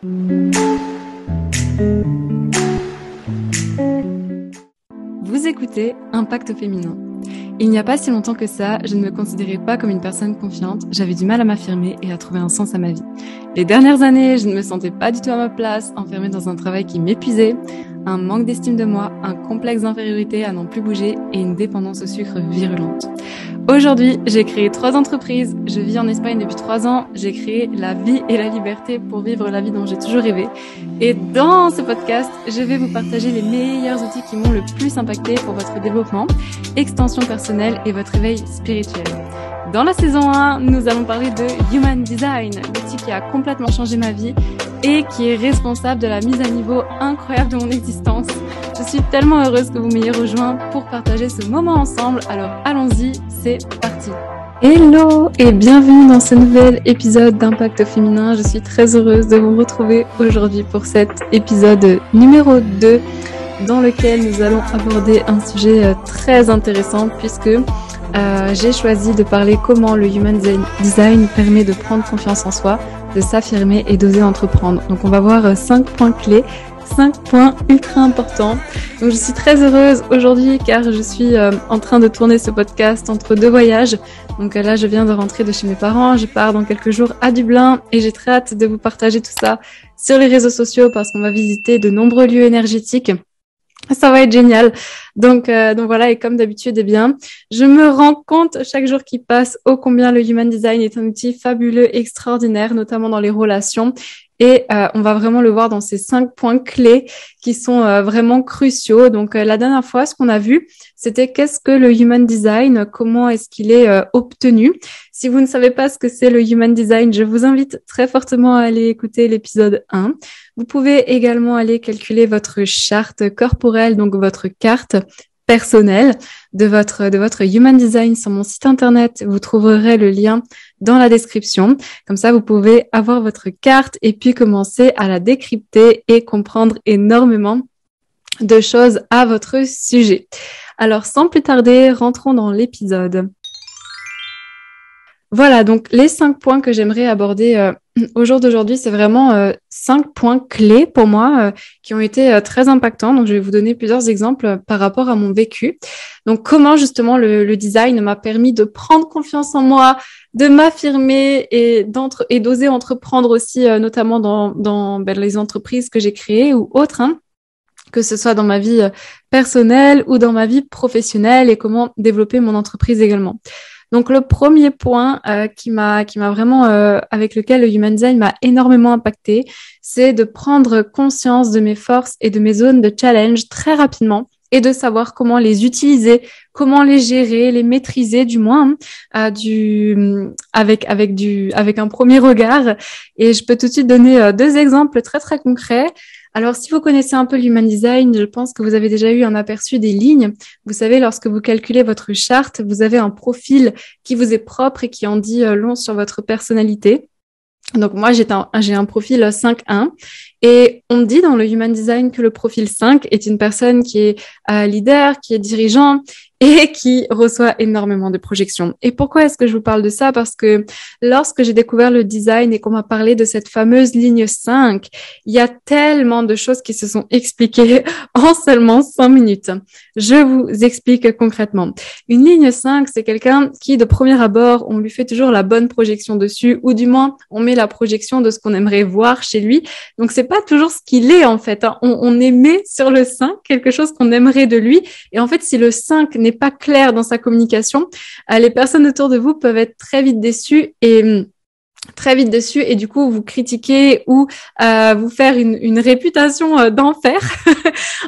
Vous écoutez Impact Féminin. Il n'y a pas si longtemps que ça, je ne me considérais pas comme une personne confiante, j'avais du mal à m'affirmer et à trouver un sens à ma vie. Les dernières années, je ne me sentais pas du tout à ma place, enfermée dans un travail qui m'épuisait, un manque d'estime de moi, un complexe d'infériorité à n'en plus bouger et une dépendance au sucre virulente. Aujourd'hui, j'ai créé 3 entreprises, je vis en Espagne depuis 3 ans, j'ai créé la vie et la liberté pour vivre la vie dont j'ai toujours rêvé. Et dans ce podcast, je vais vous partager les meilleurs outils qui m'ont le plus impacté pour votre développement, extension personnelle et votre éveil spirituel. Dans la saison 1, nous allons parler de Human Design, l'outil qui a complètement changé ma vie et qui est responsable de la mise à niveau incroyable de mon existence. Je suis tellement heureuse que vous m'ayez rejoint pour partager ce moment ensemble. Alors allons-y, c'est parti. Hello et bienvenue dans ce nouvel épisode d'Impact Féminin. Je suis très heureuse de vous retrouver aujourd'hui pour cet épisode numéro 2 dans lequel nous allons aborder un sujet très intéressant puisque j'ai choisi de parler comment le Human Design permet de prendre confiance en soi, de s'affirmer et d'oser entreprendre. Donc on va voir 5 points clés, 5 points ultra importants. Donc je suis très heureuse aujourd'hui car je suis en train de tourner ce podcast entre 2 voyages. Donc là je viens de rentrer de chez mes parents, je pars dans quelques jours à Dublin et j'ai très hâte de vous partager tout ça sur les réseaux sociaux parce qu'on va visiter de nombreux lieux énergétiques. Ça va être génial. Donc voilà, et comme d'habitude, je me rends compte chaque jour qui passe ô combien le Human Design est un outil fabuleux, extraordinaire, notamment dans les relations. Et on va vraiment le voir dans ces 5 points clés qui sont vraiment cruciaux. Donc la dernière fois, ce qu'on a vu, c'était qu'est-ce que le Human Design, comment est-ce qu'il est obtenu. Si vous ne savez pas ce que c'est le Human Design, je vous invite très fortement à aller écouter l'épisode 1. Vous pouvez également aller calculer votre charte corporelle, donc votre carte personnelle de votre Human Design sur mon site internet. Vous trouverez le lien dans la description. Comme ça, vous pouvez avoir votre carte et puis commencer à la décrypter et comprendre énormément de choses à votre sujet. Alors, sans plus tarder, rentrons dans l'épisode. Voilà, donc les 5 points que j'aimerais aborder au jour d'aujourd'hui, c'est vraiment 5 points clés pour moi qui ont été très impactants. Donc, je vais vous donner plusieurs exemples par rapport à mon vécu. Donc, comment justement le design m'a permis de prendre confiance en moi, de m'affirmer et d'oser entreprendre aussi, notamment dans les entreprises que j'ai créées ou autres, que ce soit dans ma vie personnelle ou dans ma vie professionnelle et comment développer mon entreprise également. Donc le premier point qui m'a vraiment avec lequel le Human Design m'a énormément impacté, c'est de prendre conscience de mes forces et de mes zones de challenge très rapidement et de savoir comment les utiliser, comment les gérer, les maîtriser du moins avec un premier regard. Et je peux tout de suite donner 2 exemples très très concrets. Alors, si vous connaissez un peu l'Human Design, je pense que vous avez déjà eu un aperçu des lignes. Vous savez, lorsque vous calculez votre charte, vous avez un profil qui vous est propre et qui en dit long sur votre personnalité. Donc, moi, j'ai un profil 5-1 et on dit dans le Human Design que le profil 5 est une personne qui est leader, qui est dirigeant et qui reçoit énormément de projections. Et pourquoi est-ce que je vous parle de ça? Parce que lorsque j'ai découvert le design et qu'on m'a parlé de cette fameuse ligne 5, il y a tellement de choses qui se sont expliquées en seulement 5 minutes. Je vous explique concrètement. Une ligne 5, c'est quelqu'un qui, de premier abord, on lui fait toujours la bonne projection dessus, ou du moins, on met la projection de ce qu'on aimerait voir chez lui. Donc, c'est pas toujours ce qu'il est, en fait. On émet sur le 5 quelque chose qu'on aimerait de lui. Et en fait, si le 5 n'est pas clair dans sa communication, les personnes autour de vous peuvent être très vite déçues et du coup vous critiquer ou vous faire une réputation d'enfer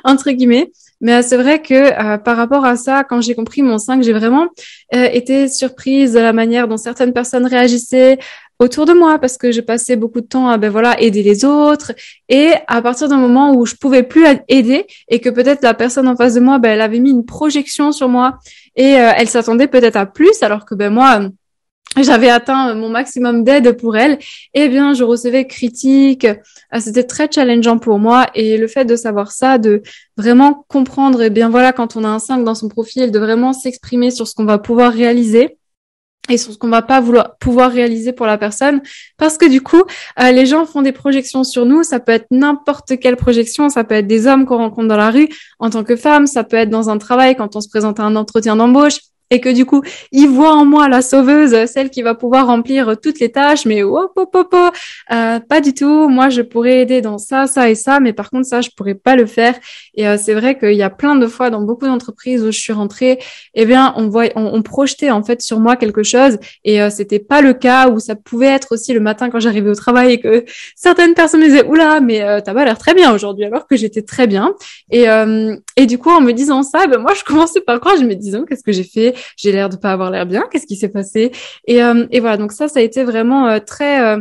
entre guillemets. Mais c'est vrai que par rapport à ça, quand j'ai compris mon 5, j'ai vraiment été surprise de la manière dont certaines personnes réagissaient autour de moi parce que je passais beaucoup de temps à aider les autres, et à partir d'un moment où je pouvais plus aider et que peut-être la personne en face de moi elle avait mis une projection sur moi et elle s'attendait peut-être à plus alors que moi j'avais atteint mon maximum d'aide pour elle, eh bien, je recevais critiques. C'était très challengeant pour moi. Et le fait de savoir ça, de vraiment comprendre, quand on a un 5 dans son profil, de vraiment s'exprimer sur ce qu'on va pouvoir réaliser, et sur ce qu'on va pas pouvoir réaliser pour la personne, parce que du coup, les gens font des projections sur nous. Ça peut être n'importe quelle projection, ça peut être des hommes qu'on rencontre dans la rue en tant que femme, ça peut être dans un travail quand on se présente à un entretien d'embauche. Et que du coup, ils voient en moi la sauveuse, celle qui va pouvoir remplir toutes les tâches, mais pas du tout. Moi, je pourrais aider dans ça, ça et ça, mais par contre, ça, je pourrais pas le faire. Et c'est vrai qu'il y a plein de fois dans beaucoup d'entreprises où je suis rentrée, eh bien, on projetait en fait sur moi quelque chose, et c'était pas le cas. Ou ça pouvait être aussi le matin quand j'arrivais au travail et que certaines personnes me disaient oula, mais t'as pas l'air très bien aujourd'hui, alors que j'étais très bien. Et du coup, en me disant ça, ben moi, je commençais par croire, je me disais qu'est-ce que j'ai fait? J'ai l'air de pas avoir l'air bien. Qu'est-ce qui s'est passé? Et voilà. Donc ça a été vraiment très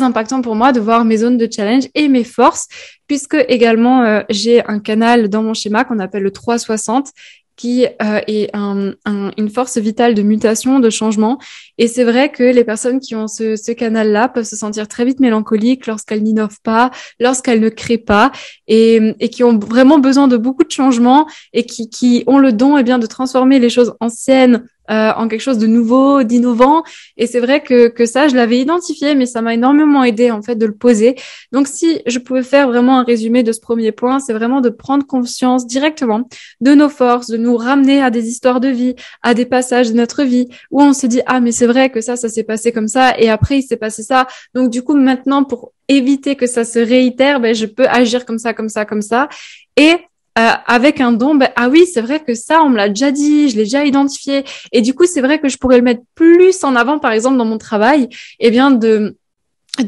impactant pour moi de voir mes zones de challenge et mes forces, puisque également j'ai un canal dans mon schéma qu'on appelle le 360 qui est une force vitale de mutation, de changement. Et c'est vrai que les personnes qui ont ce canal-là peuvent se sentir très vite mélancoliques lorsqu'elles n'innovent pas, lorsqu'elles ne créent pas, et qui ont vraiment besoin de beaucoup de changements, et qui ont le don de transformer les choses anciennes en quelque chose de nouveau, d'innovant. Et c'est vrai que ça, je l'avais identifié, mais ça m'a énormément aidé en fait de le poser. Donc si je pouvais faire vraiment un résumé de ce premier point, c'est vraiment de prendre conscience directement de nos forces, de nous ramener à des histoires de vie, à des passages de notre vie où on se dit ah mais c'est vrai que ça s'est passé comme ça, et après il s'est passé ça. Donc du coup maintenant, pour éviter que ça se réitère, je peux agir comme ça, comme ça, comme ça. Et avec un don, ah oui, c'est vrai que ça, on me l'a déjà dit, je l'ai déjà identifié. Et du coup, c'est vrai que je pourrais le mettre plus en avant, par exemple, dans mon travail, de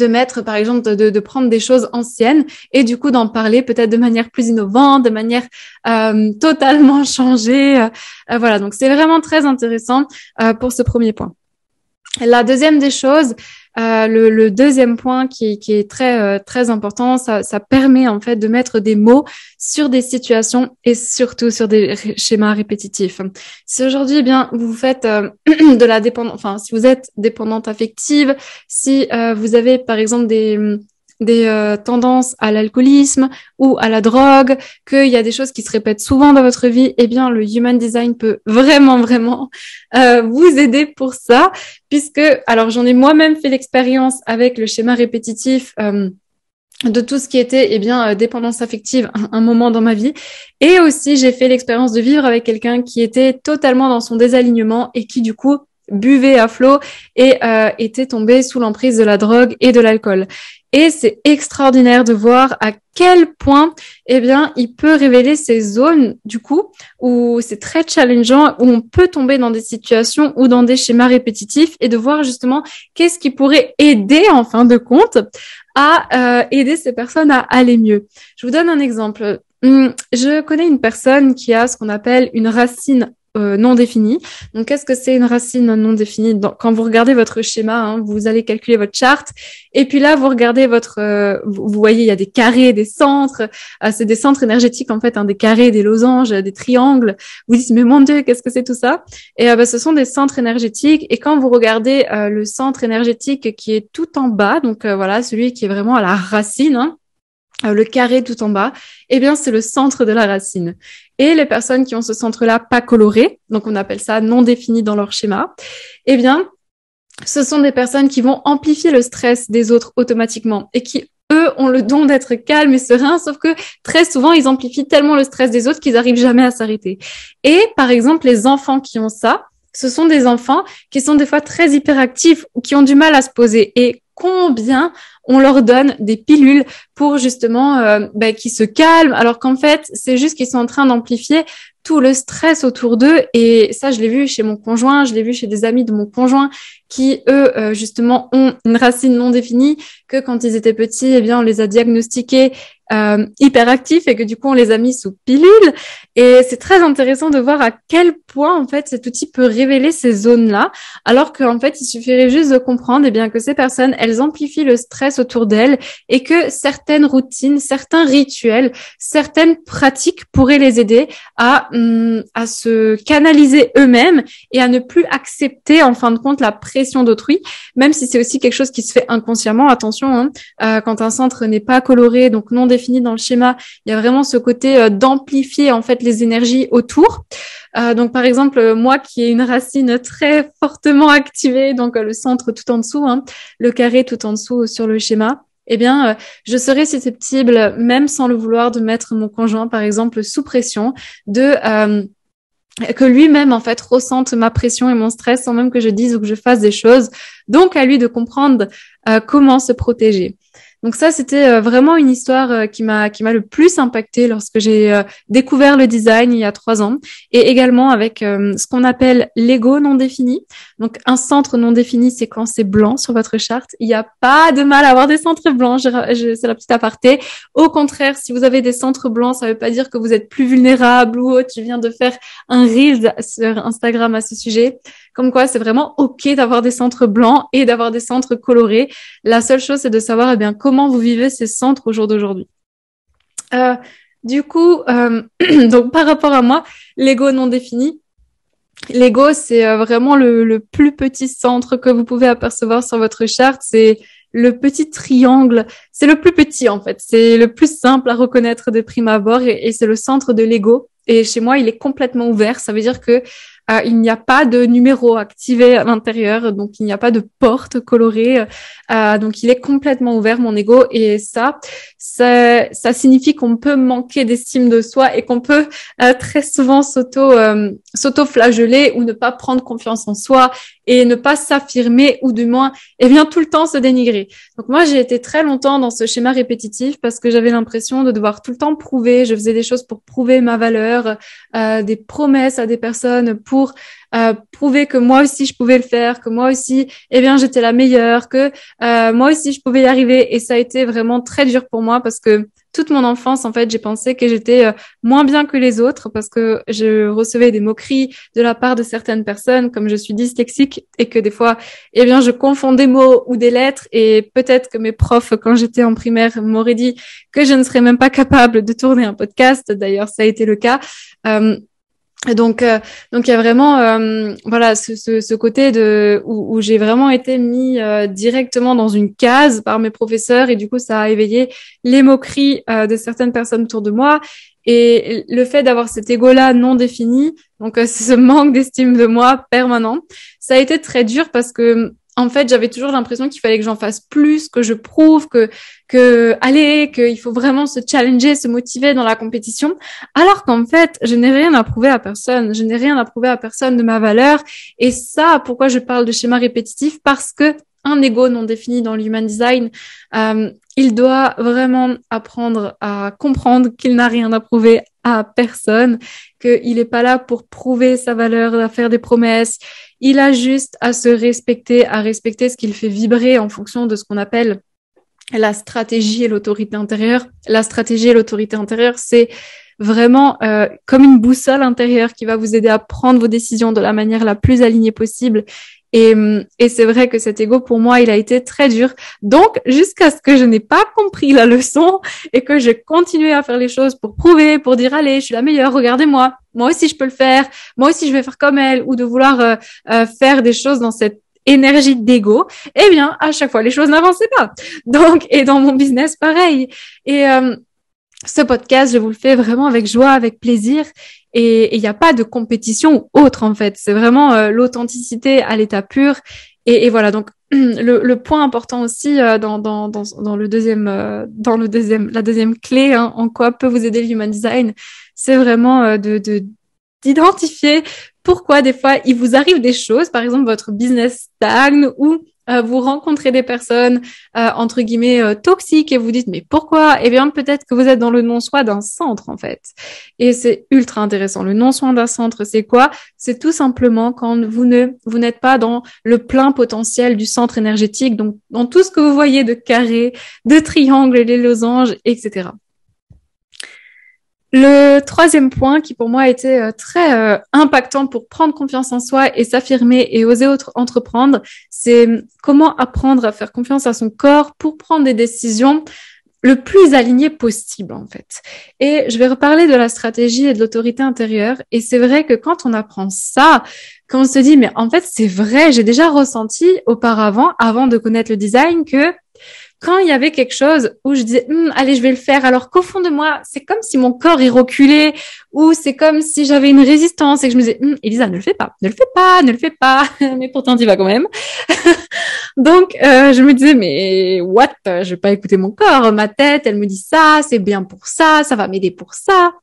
mettre, par exemple, de prendre des choses anciennes et du coup d'en parler peut-être de manière plus innovante, de manière totalement changée. Voilà, donc c'est vraiment très intéressant pour ce premier point. La deuxième des choses, le deuxième point qui est très important, ça permet en fait de mettre des mots sur des situations et surtout sur des schémas répétitifs. Si aujourd'hui, vous faites de la dépendance, enfin si vous êtes dépendante affective, si vous avez par exemple des tendances à l'alcoolisme ou à la drogue, qu'il y a des choses qui se répètent souvent dans votre vie, le Human Design peut vraiment vous aider pour ça, puisque alors j'en ai moi-même fait l'expérience avec le schéma répétitif de tout ce qui était dépendance affective un moment dans ma vie, et aussi j'ai fait l'expérience de vivre avec quelqu'un qui était totalement dans son désalignement et qui du coup buvait à flot et était tombé sous l'emprise de la drogue et de l'alcool. Et c'est extraordinaire de voir à quel point, il peut révéler ces zones, du coup, où c'est très challengeant, où on peut tomber dans des situations ou dans des schémas répétitifs, et de voir justement qu'est-ce qui pourrait aider, en fin de compte, à aider ces personnes à aller mieux. Je vous donne un exemple. Je connais une personne qui a ce qu'on appelle une racine non définie. Donc, qu'est-ce que c'est une racine non définie? Quand vous regardez votre schéma, vous allez calculer votre charte, et puis là, vous regardez vous voyez, il y a des carrés, des centres. C'est des centres énergétiques, en fait, des carrés, des losanges, des triangles. Vous dites, mais mon Dieu, qu'est-ce que c'est tout ça? Et ce sont des centres énergétiques. Et quand vous regardez le centre énergétique qui est tout en bas, donc voilà, celui qui est vraiment à la racine, le carré tout en bas, c'est le centre de la racine. Et les personnes qui ont ce centre-là pas coloré, donc on appelle ça non défini dans leur schéma, ce sont des personnes qui vont amplifier le stress des autres automatiquement, et qui, eux, ont le don d'être calmes et sereins, sauf que très souvent, ils amplifient tellement le stress des autres qu'ils n'arrivent jamais à s'arrêter. Et par exemple, les enfants qui ont ça, ce sont des enfants qui sont des fois très hyperactifs ou qui ont du mal à se poser. Et combien on leur donne des pilules pour justement qu'ils se calment, alors qu'en fait, c'est juste qu'ils sont en train d'amplifier tout le stress autour d'eux. Et ça, je l'ai vu chez mon conjoint, je l'ai vu chez des amis de mon conjoint qui, eux, justement, ont une racine non définie, que quand ils étaient petits, on les a diagnostiqués hyperactifs, et que du coup, on les a mis sous pilule. Et c'est très intéressant de voir à quel point, en fait, cet outil peut révéler ces zones-là, alors qu'en fait, il suffirait juste de comprendre que ces personnes, elles amplifient le stress stress autour d'elles et que certaines routines, certains rituels, certaines pratiques pourraient les aider à se canaliser eux-mêmes et à ne plus accepter en fin de compte la pression d'autrui, même si c'est aussi quelque chose qui se fait inconsciemment. Attention, quand un centre n'est pas coloré, donc non défini dans le schéma, il y a vraiment ce côté d'amplifier en fait les énergies autour. Donc par exemple, moi qui ai une racine très fortement activée, donc le centre tout en dessous, le carré tout en dessous sur le schéma, eh bien, je serais susceptible, même sans le vouloir, de mettre mon conjoint, par exemple, sous pression, que lui-même, en fait, ressente ma pression et mon stress sans même que je dise ou que je fasse des choses. Donc, à lui de comprendre comment se protéger. Donc ça, c'était vraiment une histoire qui m'a le plus impactée lorsque j'ai découvert le design il y a 3 ans, et également avec ce qu'on appelle l'ego non défini. Donc un centre non défini, c'est quand c'est blanc sur votre charte. Il n'y a pas de mal à avoir des centres blancs. C'est la petite aparté. Au contraire, si vous avez des centres blancs, ça ne veut pas dire que vous êtes plus vulnérable ou autre. Je viens de faire un reel sur Instagram à ce sujet. Comme quoi, c'est vraiment OK d'avoir des centres blancs et d'avoir des centres colorés. La seule chose, c'est de savoir eh bien comment vous vivez ces centres au jour d'aujourd'hui. Du coup, donc par rapport à moi, l'ego non défini, l'ego, c'est vraiment le plus petit centre que vous pouvez apercevoir sur votre charte. C'est le petit triangle. C'est le plus petit, en fait. C'est le plus simple à reconnaître de prime abord et c'est le centre de l'ego. Et chez moi, il est complètement ouvert. Ça veut dire que il n'y a pas de numéro activé à l'intérieur, donc il n'y a pas de porte colorée. Donc il est complètement ouvert, mon ego, et ça signifie qu'on peut manquer d'estime de soi et qu'on peut très souvent s'auto-flageller ou ne pas prendre confiance en soi et ne pas s'affirmer ou du moins, eh bien, tout le temps se dénigrer. Donc moi, j'ai été très longtemps dans ce schéma répétitif parce que j'avais l'impression de devoir tout le temps prouver. Je faisais des choses pour prouver ma valeur, des promesses à des personnes pour prouver que moi aussi je pouvais le faire, que moi aussi, eh bien, j'étais la meilleure, que moi aussi je pouvais y arriver. Et ça a été vraiment très dur pour moi parce que toute mon enfance, en fait, j'ai pensé que j'étais moins bien que les autres parce que je recevais des moqueries de la part de certaines personnes, comme je suis dyslexique et que des fois, eh bien, je confonds des mots ou des lettres et peut-être que mes profs, quand j'étais en primaire, m'auraient dit que je ne serais même pas capable de tourner un podcast. D'ailleurs, ça a été le cas. Donc il y a vraiment voilà ce côté de où j'ai vraiment été mis directement dans une case par mes professeurs et du coup ça a éveillé les moqueries de certaines personnes autour de moi et le fait d'avoir cet ego-là non défini, donc ce manque d'estime de moi permanent, ça a été très dur parce que en fait, j'avais toujours l'impression qu'il fallait que j'en fasse plus, que je prouve, allez, qu'il faut vraiment se challenger, se motiver dans la compétition. Alors qu'en fait, je n'ai rien à prouver à personne. Je n'ai rien à prouver à personne de ma valeur. Et ça, pourquoi je parle de schéma répétitif? Parce que un ego non défini dans l'human design, il doit vraiment apprendre à comprendre qu'il n'a rien à prouver à personne, qu'il n'est pas là pour prouver sa valeur, à faire des promesses. Il a juste à se respecter, à respecter ce qu'il fait vibrer en fonction de ce qu'on appelle la stratégie et l'autorité intérieure. La stratégie et l'autorité intérieure, c'est vraiment comme une boussole intérieure qui va vous aider à prendre vos décisions de la manière la plus alignée possible. Et c'est vrai que cet ego, pour moi, il a été très dur. Donc, jusqu'à ce que je n'ai pas compris la leçon et que je continuais à faire les choses pour prouver, pour dire, allez, je suis la meilleure, regardez-moi. Moi aussi, je peux le faire. Moi aussi, je vais faire comme elle. Ou de vouloir faire des choses dans cette énergie d'ego. Eh bien, à chaque fois, les choses n'avançaient pas. Donc, et dans mon business, pareil. Et ce podcast, je vous le fais vraiment avec joie, avec plaisir. Et il n'y a pas de compétition ou autre, en fait. C'est vraiment l'authenticité à l'état pur. Et voilà, donc le point important aussi dans la deuxième clé, hein, en quoi peut vous aider l'human design, c'est vraiment d'identifier pourquoi des fois il vous arrive des choses, par exemple votre business stagne ou vous rencontrez des personnes entre guillemets toxiques et vous dites mais pourquoi? Eh bien peut-être que vous êtes dans le non-soi d'un centre en fait. Et c'est ultra intéressant. Le non-soi d'un centre, c'est quoi? C'est tout simplement quand vous n'êtes pas dans le plein potentiel du centre énergétique, donc dans tout ce que vous voyez de carrés, de triangles, les losanges, etc. Le troisième point qui pour moi a été très impactant pour prendre confiance en soi et s'affirmer et oser entreprendre, c'est comment apprendre à faire confiance à son corps pour prendre des décisions le plus alignées possible en fait. Et je vais reparler de la stratégie et de l'autorité intérieure. Et c'est vrai que quand on apprend ça, quand on se dit mais en fait c'est vrai, j'ai déjà ressenti auparavant, avant de connaître le design, que quand il y avait quelque chose où je disais allez je vais le faire, alors qu'au fond de moi c'est comme si mon corps est reculé, ou c'est comme si j'avais une résistance et que je me disais Elisa, ne le fais pas, ne le fais pas, ne le fais pas, mais pourtant tu vas quand même. Donc je me disais mais what, je vais pas écouter mon corps, ma tête elle me dit ça, c'est bien pour ça va m'aider pour ça.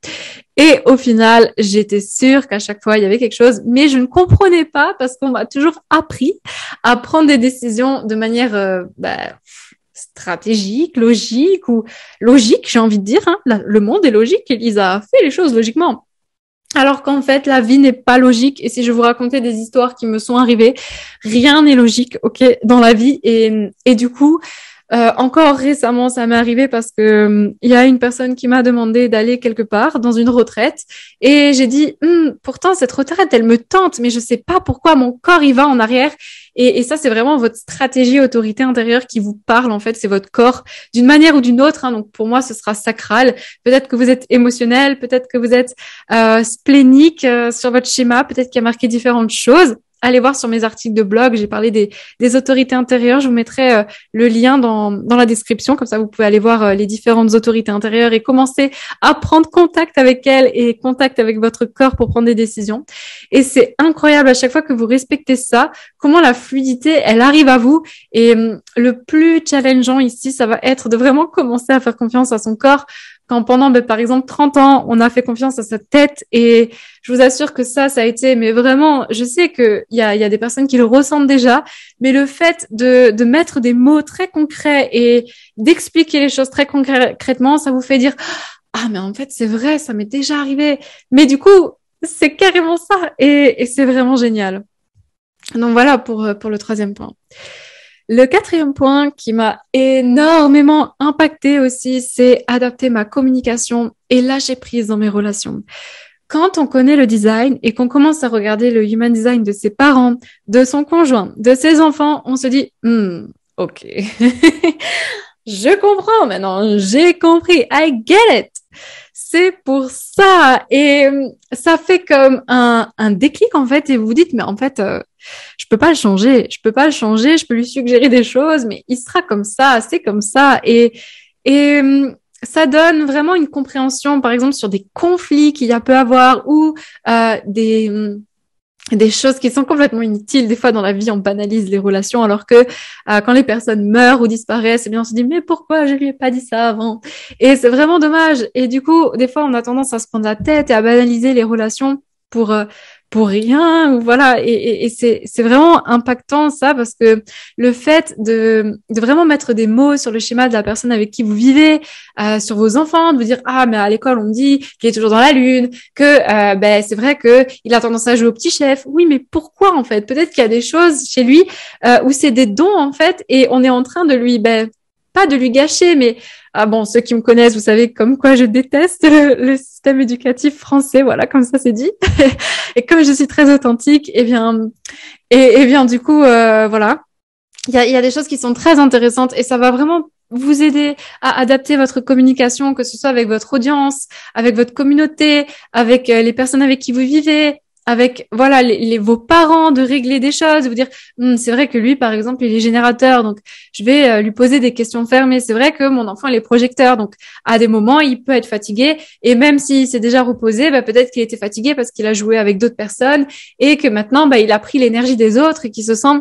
Et au final j'étais sûre qu'à chaque fois il y avait quelque chose, mais je ne comprenais pas parce qu'on m'a toujours appris à prendre des décisions de manière stratégique, logique, ou logique, j'ai envie de dire. Hein. Le monde est logique, Elisa a fait les choses logiquement. Alors qu'en fait, la vie n'est pas logique. Et si je vous racontais des histoires qui me sont arrivées, rien n'est logique, ok, dans la vie. Et du coup, encore récemment, ça m'est arrivé parce que il y a une personne qui m'a demandé d'aller quelque part dans une retraite, et j'ai dit pourtant cette retraite elle me tente, mais je sais pas pourquoi mon corps y va en arrière. Et ça c'est vraiment votre stratégie autorité intérieure qui vous parle en fait, c'est votre corps d'une manière ou d'une autre. Hein, donc pour moi ce sera sacral. Peut-être que vous êtes émotionnel, peut-être que vous êtes splénique sur votre schéma, peut-être qu'il y a marqué différentes choses. Allez voir sur mes articles de blog, j'ai parlé des autorités intérieures. Je vous mettrai le lien dans la description, comme ça vous pouvez aller voir les différentes autorités intérieures et commencer à prendre contact avec elles et contact avec votre corps pour prendre des décisions. Et c'est incroyable à chaque fois que vous respectez ça, comment la fluidité, elle arrive à vous. Et le plus challengeant ici, ça va être de vraiment commencer à faire confiance à son corps. Quand pendant, par exemple, 30 ans, on a fait confiance à sa tête, et je vous assure que ça a été, mais vraiment, je sais qu'il y a des personnes qui le ressentent déjà, mais le fait de mettre des mots très concrets et d'expliquer les choses très concrètement, ça vous fait dire ah mais en fait c'est vrai, ça m'est déjà arrivé, mais du coup c'est carrément ça, et c'est vraiment génial. Donc voilà pour le troisième point. Le quatrième point qui m'a énormément impacté aussi, c'est adapter ma communication et lâcher prise dans mes relations. Quand on connaît le design et qu'on commence à regarder le human design de ses parents, de son conjoint, de ses enfants, on se dit ok, je comprends maintenant, j'ai compris, I get it. C'est pour ça. Et ça fait comme un déclic en fait, et vous vous dites mais en fait je peux pas le changer, je peux lui suggérer des choses, mais il sera comme ça, c'est comme ça. Et ça donne vraiment une compréhension, par exemple, sur des conflits qu'il y a peut avoir, ou des choses qui sont complètement inutiles. Des fois, dans la vie, on banalise les relations, alors que quand les personnes meurent ou disparaissent, eh bien, on se dit, mais pourquoi je lui ai pas dit ça avant? Et c'est vraiment dommage. Et du coup, des fois, on a tendance à se prendre la tête et à banaliser les relations pour rien, ou voilà. Et c'est vraiment impactant ça, parce que le fait de vraiment mettre des mots sur le schéma de la personne avec qui vous vivez, sur vos enfants, de vous dire ah mais à l'école on me dit qu'il est toujours dans la lune, que c'est vrai que il a tendance à jouer au petit chef. Oui, mais pourquoi en fait? Peut-être qu'il y a des choses chez lui où c'est des dons en fait, et on est en train de lui pas de lui gâcher, mais ceux qui me connaissent, vous savez comme quoi je déteste le système éducatif français, voilà, comme ça c'est dit. Et comme je suis très authentique, et bien du coup, voilà, il y a des choses qui sont très intéressantes, et ça va vraiment vous aider à adapter votre communication, que ce soit avec votre audience, avec votre communauté, avec les personnes avec qui vous vivez, avec voilà vos parents, de régler des choses, de vous dire c'est vrai que lui par exemple il est générateur, donc je vais lui poser des questions fermées. C'est vrai que mon enfant il est projecteur, donc à des moments il peut être fatigué, et même s'il s'est déjà reposé, peut-être qu'il était fatigué parce qu'il a joué avec d'autres personnes, et que maintenant il a pris l'énergie des autres, et qu'il se sent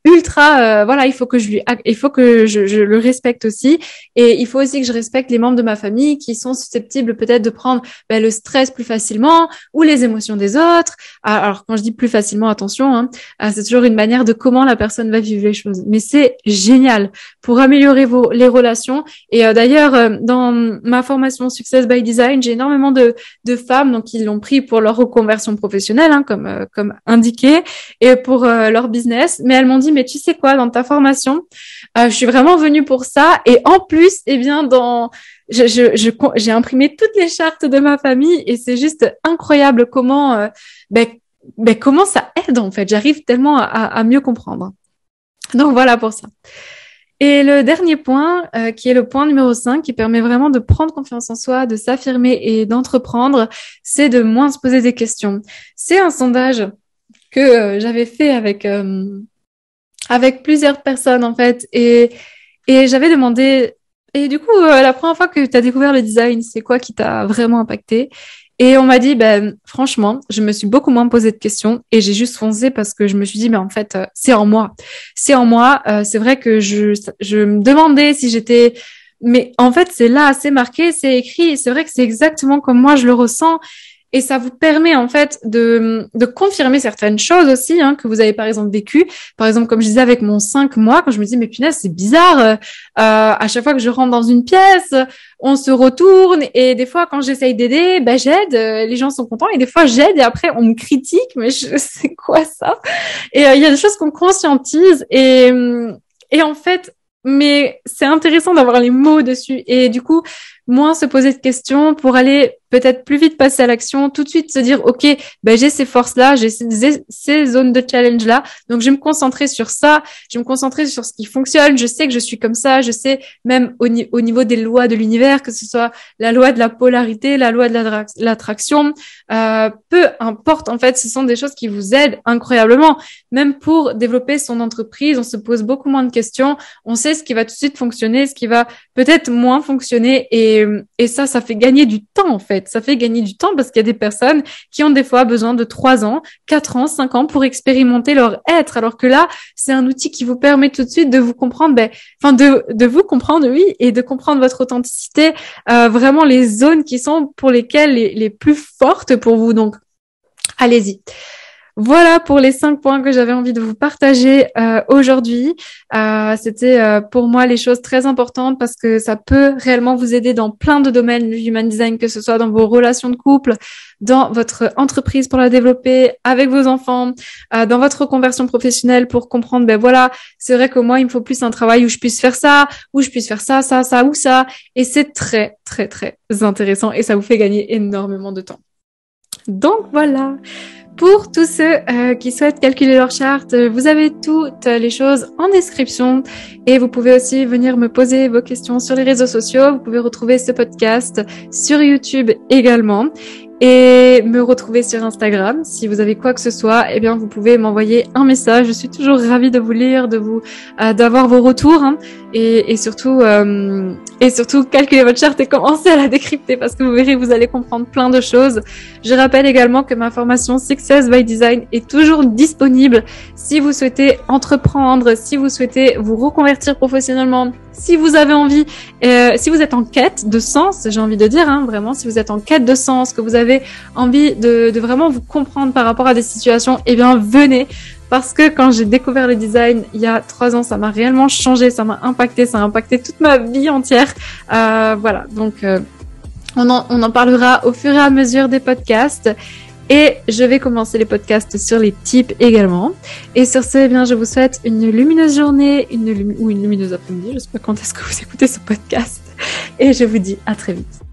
ultra il faut que je le respecte aussi, et il faut aussi que je respecte les membres de ma famille qui sont susceptibles peut-être de prendre le stress plus facilement, ou les émotions des autres. Alors quand je dis plus facilement, attention, hein, c'est toujours une manière de comment la personne va vivre les choses, mais c'est génial pour améliorer les relations. Et d'ailleurs dans ma formation Success by Design, j'ai énormément de femmes donc qui l'ont pris pour leur reconversion professionnelle, hein, comme indiqué, et pour leur business, mais elles m'ont dit mais tu sais quoi, dans ta formation, Je suis vraiment venue pour ça. Et en plus, eh bien, j'ai imprimé toutes les chartes de ma famille et c'est juste incroyable comment, comment ça aide en fait. J'arrive tellement à mieux comprendre. Donc voilà pour ça. Et le dernier point, qui est le point numéro 5, qui permet vraiment de prendre confiance en soi, de s'affirmer et d'entreprendre, c'est de moins se poser des questions. C'est un sondage que j'avais fait avec plusieurs personnes en fait, et j'avais demandé. Et du coup, la première fois que tu as découvert le design, c'est quoi qui t'a vraiment impacté? Et on m'a dit, franchement, je me suis beaucoup moins posé de questions et j'ai juste foncé parce que je me suis dit, mais en fait, c'est en moi. C'est en moi. C'est vrai que je me demandais si j'étais, mais en fait, c'est là, c'est marqué, c'est écrit. C'est vrai que c'est exactement comme moi, je le ressens. Et ça vous permet en fait de confirmer certaines choses aussi que vous avez par exemple vécues. Par exemple, comme je disais avec mon 5 mois, quand je me dis mais punaise, c'est bizarre. À chaque fois que je rentre dans une pièce, on se retourne et des fois quand j'essaye d'aider, j'aide, les gens sont contents et des fois j'aide et après on me critique, mais c'est quoi ça? Et il y a des choses qu'on conscientise et en fait, mais c'est intéressant d'avoir les mots dessus et du coup moins se poser de questions pour aller peut-être plus vite passer à l'action, tout de suite se dire, OK, j'ai ces forces-là, j'ai ces zones de challenge-là, donc je vais me concentrer sur ça, je vais me concentrer sur ce qui fonctionne, je sais que je suis comme ça, je sais même au niveau des lois de l'univers, que ce soit la loi de la polarité, la loi de l'attraction, peu importe, en fait, ce sont des choses qui vous aident incroyablement. Même pour développer son entreprise, on se pose beaucoup moins de questions, on sait ce qui va tout de suite fonctionner, ce qui va peut-être moins fonctionner et ça fait gagner du temps en fait. Ça fait gagner du temps parce qu'il y a des personnes qui ont des fois besoin de 3 ans, 4 ans, 5 ans pour expérimenter leur être. Alors que là, c'est un outil qui vous permet tout de suite de vous comprendre, de vous comprendre, oui, et de comprendre votre authenticité, vraiment les zones qui sont pour lesquelles les plus fortes pour vous. Donc, allez-y. Voilà pour les 5 points que j'avais envie de vous partager aujourd'hui. C'était pour moi les choses très importantes parce que ça peut réellement vous aider dans plein de domaines du human design, que ce soit dans vos relations de couple, dans votre entreprise pour la développer, avec vos enfants, dans votre conversion professionnelle pour comprendre, voilà, c'est vrai que moi, il me faut plus un travail où je puisse faire ça, où je puisse faire ça, ça, ça ou ça. Et c'est très, très, très intéressant et ça vous fait gagner énormément de temps. Donc voilà. Pour tous ceux qui souhaitent calculer leur charte, vous avez toutes les choses en description et vous pouvez aussi venir me poser vos questions sur les réseaux sociaux. Vous pouvez retrouver ce podcast sur YouTube également et me retrouver sur Instagram. Si vous avez quoi que ce soit, vous pouvez m'envoyer un message. Je suis toujours ravie de vous lire, d'avoir vos retours et surtout calculer votre charte et commencer à la décrypter parce que vous verrez, vous allez comprendre plein de choses. Je rappelle également que ma formation Success by Design est toujours disponible si vous souhaitez entreprendre, si vous souhaitez vous reconvertir professionnellement, si vous avez envie, si vous êtes en quête de sens, j'ai envie de dire, vraiment, si vous êtes en quête de sens, que vous avez envie de vraiment vous comprendre par rapport à des situations, venez. Parce que quand j'ai découvert le design il y a 3 ans, ça m'a réellement changé, ça m'a impacté, ça a impacté toute ma vie entière. Voilà, donc on en parlera au fur et à mesure des podcasts. Et je vais commencer les podcasts sur les types également. Et sur ce, je vous souhaite une lumineuse journée, ou une lumineuse après-midi. Je sais pas quand est-ce que vous écoutez ce podcast. Et je vous dis à très vite.